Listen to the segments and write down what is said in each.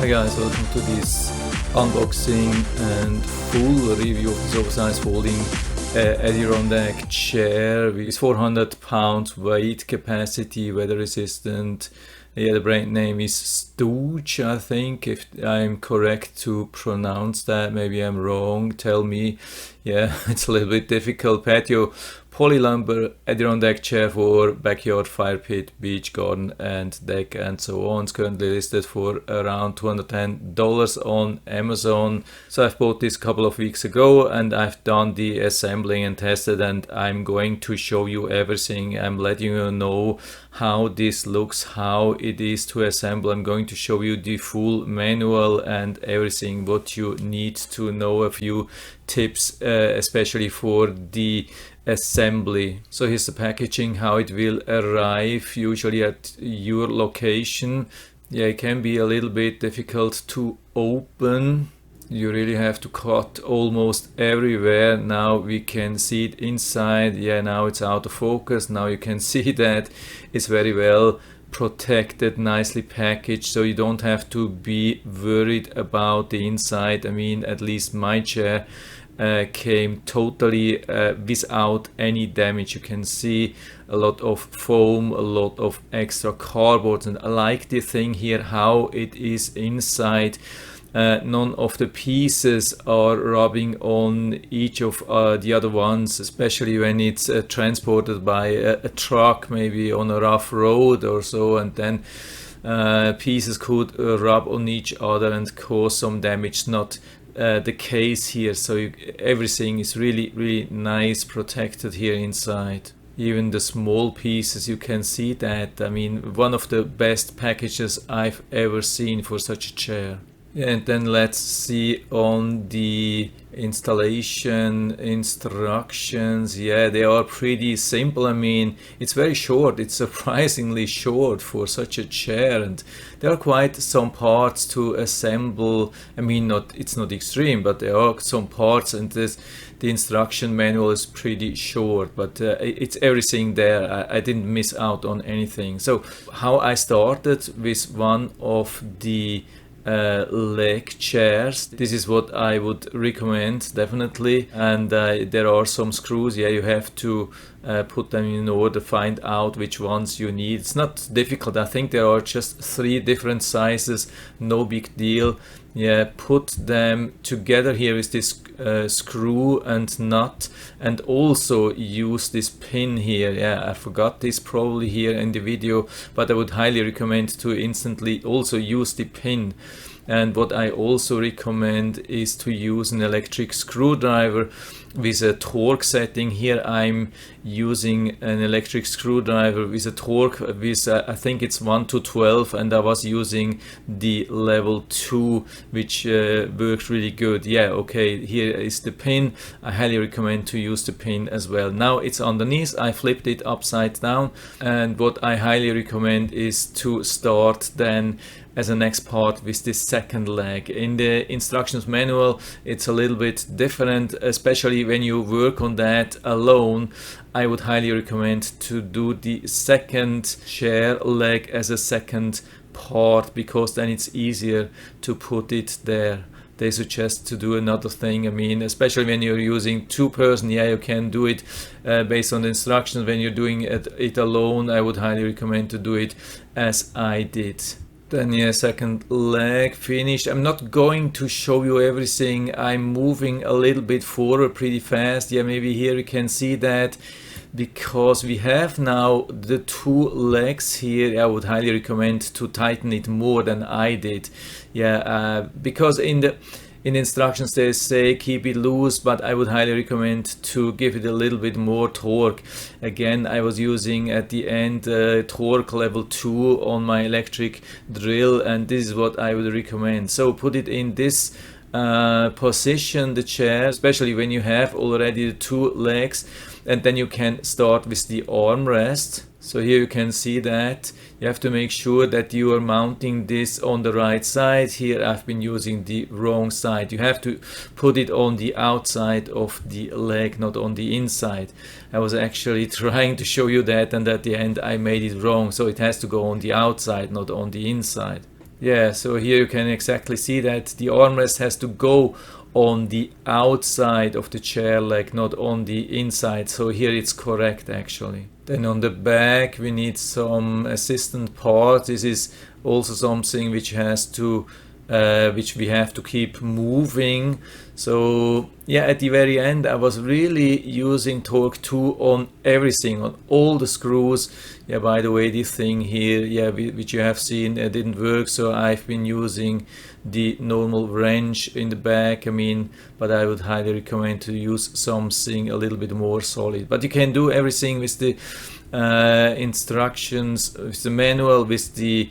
Hi guys, welcome to this unboxing and full review of this oversized folding Adirondack chair with 400 pounds weight capacity, weather resistant. Yeah, the brand name is STOOG, I think, if I'm correct to pronounce that. Maybe I'm wrong, tell me. Yeah, it's a little bit difficult. Patio polylumber Adirondack chair for backyard, fire pit, beach, garden and deck and so on. It's currently listed for around $210 on Amazon. So I've bought this a couple of weeks ago and I've done the assembling and tested, and I'm going to show you everything. I'm letting you know how this looks, how it is to assemble. I'm going to show you the full manual and everything what you need to know, a few tips especially for the assembly. So here's the packaging, how it will arrive usually at your location. Yeah, it can be a little bit difficult to open. You really have to cut almost everywhere. Now we can see it inside. Yeah, now it's out of focus. Now you can see that it's very well protected, nicely packaged, so you don't have to be worried about the inside. I mean, at least my chair came totally without any damage. You can see a lot of foam, a lot of extra cardboard, and I like the thing here how it is inside. None of the pieces are rubbing on each of the other ones, especially when it's transported by a truck, maybe on a rough road or so, and then pieces could rub on each other and cause some damage. Not the case here, so everything is really nice protected here inside. Even the small pieces, you can see that. I mean, one of the best packages I've ever seen for such a chair. And then let's see on the installation instructions. Yeah, they are pretty simple. I mean, it's very short. It's surprisingly short for such a chair, and there are quite some parts to assemble. I mean, it's not extreme, but there are some parts, and the instruction manual is pretty short, but it's everything there. I didn't miss out on anything. So how I started with one of the leg chairs. This is what I would recommend definitely, and there are some screws. Yeah, you have to put them in order, find out which ones you need. It's not difficult. I think there are just 3 different sizes, no big deal. Yeah, put them together here with this screw and nut, and also use this pin here. Yeah, I forgot this probably here in the video, but I would highly recommend to instantly also use the pin. And what I also recommend is to use an electric screwdriver with a torque setting. Here I'm using an electric screwdriver with a torque with I think it's 1 to 12, and I was using the level 2, which works really good. Yeah, okay, here is the pin. I highly recommend to use the pin as well. Now it's underneath. I flipped it upside down, and what I highly recommend is to start then as a next part with this second leg. In the instructions manual it's a little bit different, especially when you work on that alone. I would highly recommend to do the second chair leg as a second part, because then it's easier to put it there. They suggest to do another thing. I mean, especially when you're using 2-person, yeah, you can do it based on the instructions. When you're doing it alone, I would highly recommend to do it as I did. Then yeah, second leg finished. I'm not going to show you everything. I'm moving a little bit forward pretty fast. Yeah, maybe here you can see that, because we have now the 2 legs here. I would highly recommend to tighten it more than I did. Yeah, because in the instructions they say keep it loose, but I would highly recommend to give it a little bit more torque. Again, I was using at the end torque level 2 on my electric drill, and this is what I would recommend. So put it in this position, the chair, especially when you have already the 2 legs, and then you can start with the armrest. So here you can see that you have to make sure that you are mounting this on the right side. Here I've been using the wrong side. You have to put it on the outside of the leg, not on the inside. I was actually trying to show you that, and at the end I made it wrong. So it has to go on the outside, not on the inside. Yeah, so here you can exactly see that the armrest has to go on the outside of the chair leg, not on the inside. So here it's correct actually. Then on the back we need some assistant parts. This is also something which has to which we have to keep moving. So yeah, at the very end I was really using torque 2 on everything, on all the screws. Yeah, by the way, this thing here, yeah, which you have seen, didn't work, so I've been using the normal wrench in the back. I mean, but I would highly recommend to use something a little bit more solid. But you can do everything with the instructions, with the manual, with the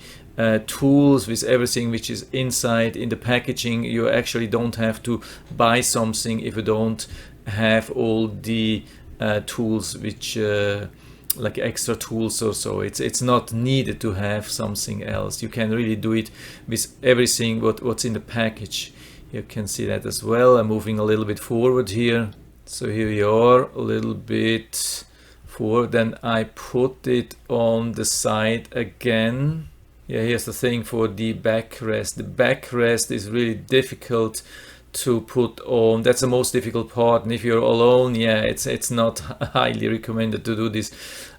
tools, with everything which is inside in the packaging. You actually don't have to buy something if you don't have all the tools which like extra tools or so. It's not needed to have something else. You can really do it with everything what's in the package. You can see that as well. I'm moving a little bit forward here. So here we are, a little bit forward. Then I put it on the side again. Yeah, here's the thing for the backrest. The backrest is really difficult to put on. That's the most difficult part, and if you're alone, yeah, it's not highly recommended to do this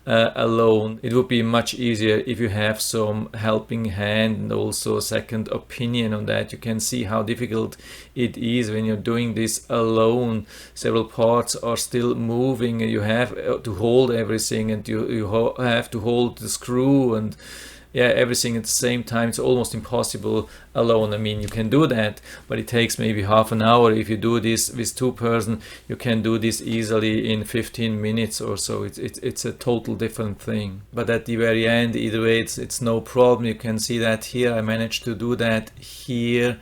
alone. It would be much easier if you have some helping hand and also a second opinion on that. You can see how difficult it is when you're doing this alone. Several parts are still moving and you have to hold everything, and you have to hold the screw and yeah, everything at the same time. It's almost impossible alone. I mean, you can do that, but it takes maybe half an hour. If you do this with two person, you can do this easily in 15 minutes or so. It's a total different thing. But at the very end, either way, it's no problem. You can see that here I managed to do that here,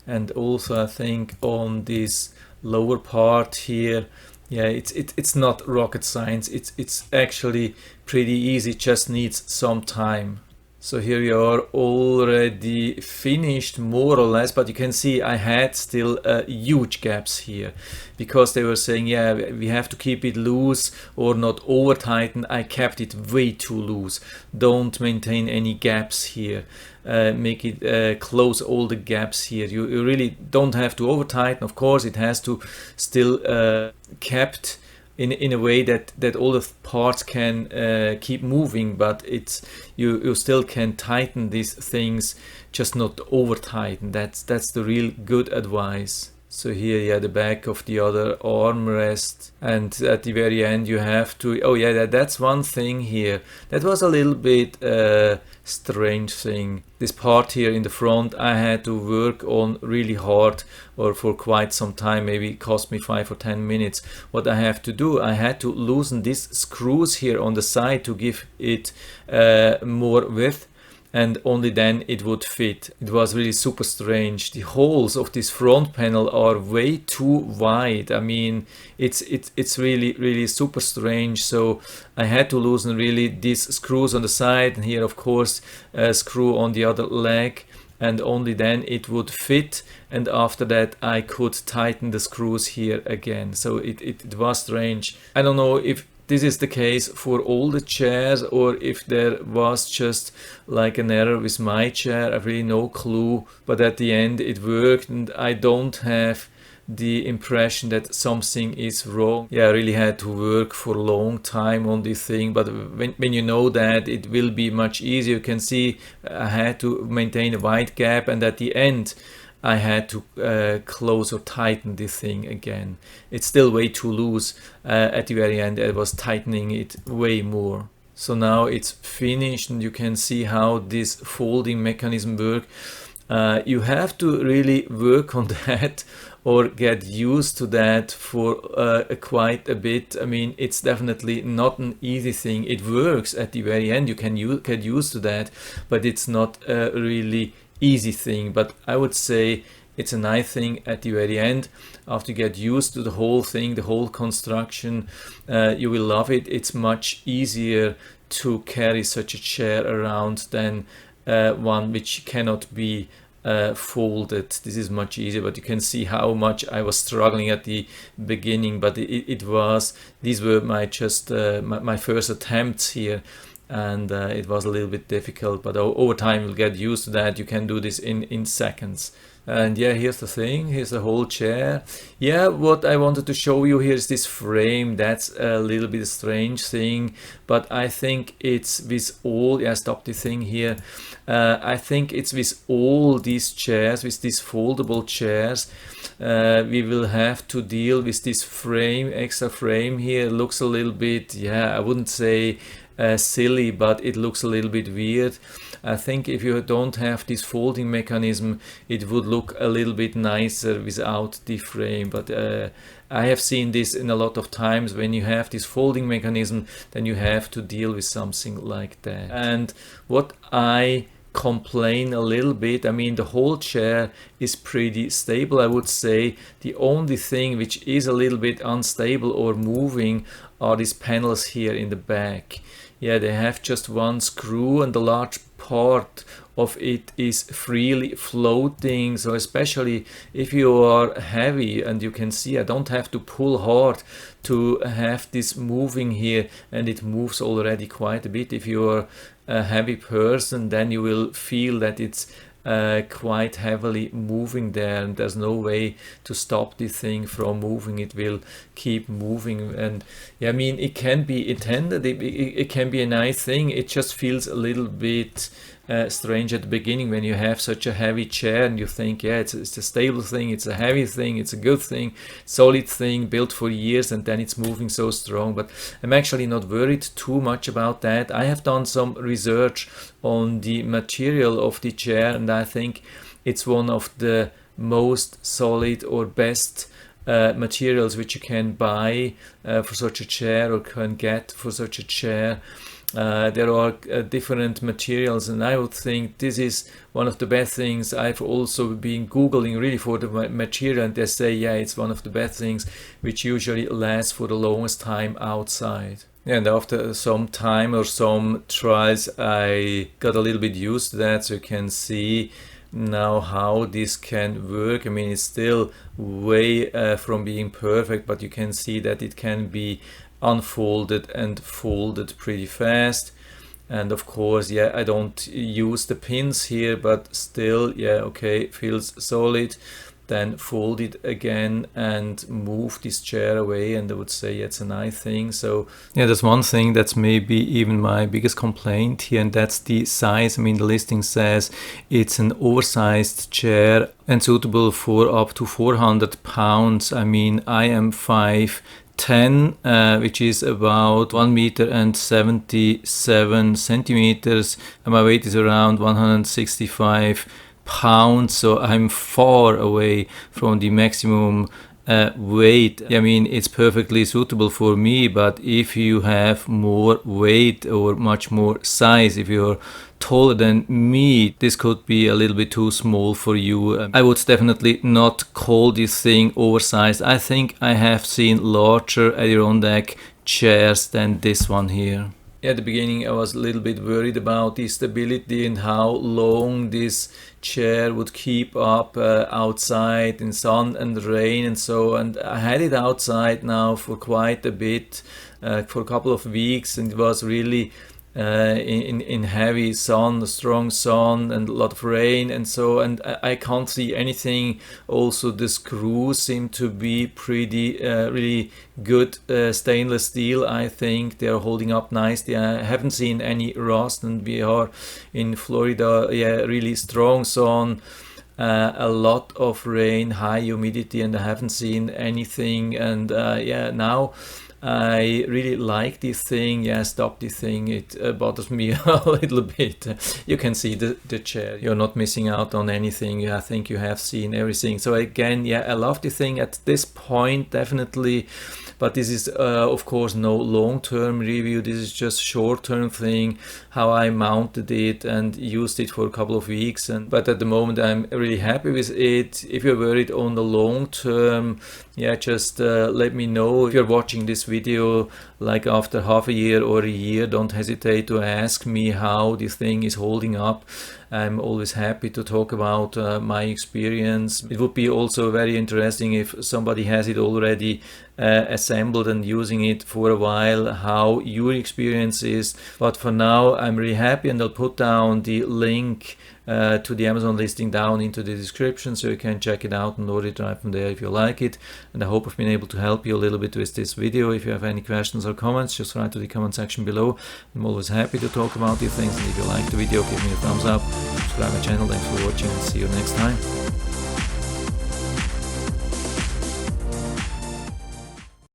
and also I think on this lower part here. Yeah, it's not rocket science. It's actually pretty easy. It just needs some time. So here we are, already finished more or less, but you can see I had still huge gaps here because they were saying, yeah, we have to keep it loose or not over tighten. I kept it way too loose. Don't maintain any gaps here. Make it close all the gaps here. You really don't have to over tighten. Of course, it has to still kept in a way that all the parts can keep moving, but you still can tighten these things, just not over tighten. That's the real good advice. So here, yeah, the back of the other armrest, and at the very end you have to, oh yeah, that's one thing here. That was a little bit strange thing. This part here in the front I had to work on really hard, or for quite some time. Maybe it cost me 5 or 10 minutes. What I have to do, I had to loosen these screws here on the side to give it more width, and only then it would fit. It was really super strange. The holes of this front panel are way too wide. I mean, it's really super strange. So I had to loosen really these screws on the side, and here of course a screw on the other leg, and only then it would fit, and after that I could tighten the screws here again. So it was strange. I don't know if this is the case for all the chairs, or if there was just like an error with my chair. I have really no clue, but at the end it worked, and I don't have the impression that something is wrong. Yeah, I really had to work for a long time on this thing, but when you know that, it will be much easier. You can see I had to maintain a wide gap, and at the end I had to close or tighten this thing again. It's still way too loose. At the very end I was tightening it way more. So now it's finished, and you can see how this folding mechanism works. You have to really work on that or get used to that for quite a bit. I mean, it's definitely not an easy thing. It works at the very end. You can get used to that, but it's not a really easy thing. But I would say it's a nice thing at the very end. After you get used to the whole thing, the whole construction, you will love it. It's much easier to carry such a chair around than one which cannot be folded. This is much easier, but you can see how much I was struggling at the beginning. But these were my first attempts here, and it was a little bit difficult, but over time you'll get used to that. You can do this in seconds. And yeah, here's the thing, here's the whole chair. Yeah, what I wanted to show you here is this frame. That's a little bit strange thing, but I think it's with all, yeah, stop the thing here. I think it's with all these chairs, with these foldable chairs, we will have to deal with this frame, extra frame here. It looks a little bit, yeah, I wouldn't say silly, but it looks a little bit weird. I think if you don't have this folding mechanism, it would look a little bit nicer without the frame. But I have seen this in a lot of times. When you have this folding mechanism, then you have to deal with something like that. And what I complain a little bit, I mean, the whole chair is pretty stable, I would say. The only thing which is a little bit unstable or moving are these panels here in the back. Yeah, they have just one screw, and the large part of it is freely floating. So especially if you are heavy, and you can see I don't have to pull hard to have this moving here, and it moves already quite a bit. If you are a heavy person, then you will feel that it's quite heavily moving there, and there's no way to stop this thing from moving. It will keep moving. And yeah, I mean, it can be intended, it can be a nice thing. It just feels a little bit strange at the beginning when you have such a heavy chair and you think, yeah, it's a stable thing, it's a heavy thing, it's a good thing, solid thing, built for years, and then it's moving so strong. But I'm actually not worried too much about that. I have done some research on the material of the chair, and I think it's one of the most solid or best materials which you can buy for such a chair, or can get for such a chair. There are different materials, and I would think this is one of the best things. I've also been googling really for the material, and they say, yeah, it's one of the best things which usually lasts for the longest time outside. And after some time or some tries, I got a little bit used to that, so you can see now how this can work. I mean, it's still way from being perfect, but you can see that it can be unfolded and folded pretty fast. And of course, yeah, I don't use the pins here, but still, yeah, okay, feels solid. Then fold it again and move this chair away, and I would say it's a nice thing. So yeah, there's one thing that's maybe even my biggest complaint here, and that's the size. I mean, the listing says it's an oversized chair and suitable for up to 400 pounds. I mean, I am 5'10", which is about 1 meter and 77 centimeters, and my weight is around 165 pounds, so I'm far away from the maximum weight. I mean, it's perfectly suitable for me, but if you have more weight or much more size, if you're taller than me, this could be a little bit too small for you. I would definitely not call this thing oversized. I think I have seen larger Adirondack chairs than this one here. At the beginning I was a little bit worried about the stability and how long this chair would keep up outside in sun and rain and so, and I had it outside now for quite a bit, for a couple of weeks, and it was really in heavy sun, strong sun, and a lot of rain and so, and I can't see anything. Also the screws seem to be pretty really good stainless steel. I think they are holding up nicely. I haven't seen any rust, and we are in Florida, yeah, really strong sun, a lot of rain, high humidity, and I haven't seen anything. And yeah, now I really like this thing. Yeah, stop this thing. It bothers me a little bit. You can see the chair. You're not missing out on anything. I think you have seen everything. So again, yeah, I love the thing at this point, definitely. But this is of course no long-term review. This is just short-term thing, how I mounted it and used it for a couple of weeks. But at the moment I'm really happy with it. If you're worried on the long-term, yeah, just let me know. If you're watching this video like after half a year or a year, don't hesitate to ask me how this thing is holding up. I'm always happy to talk about my experience. It would be also very interesting if somebody has it already assembled and using it for a while, how your experience is. But for now, I'm really happy, and I'll put down the link to the Amazon listing down into the description, so you can check it out and order it right from there if you like it. And I hope I've been able to help you a little bit with this video. If you have any questions or comments, just write to the comment section below. I'm always happy to talk about these things, and if you like the video, give me a thumbs up, subscribe my channel. Thanks for watching, and see you next time.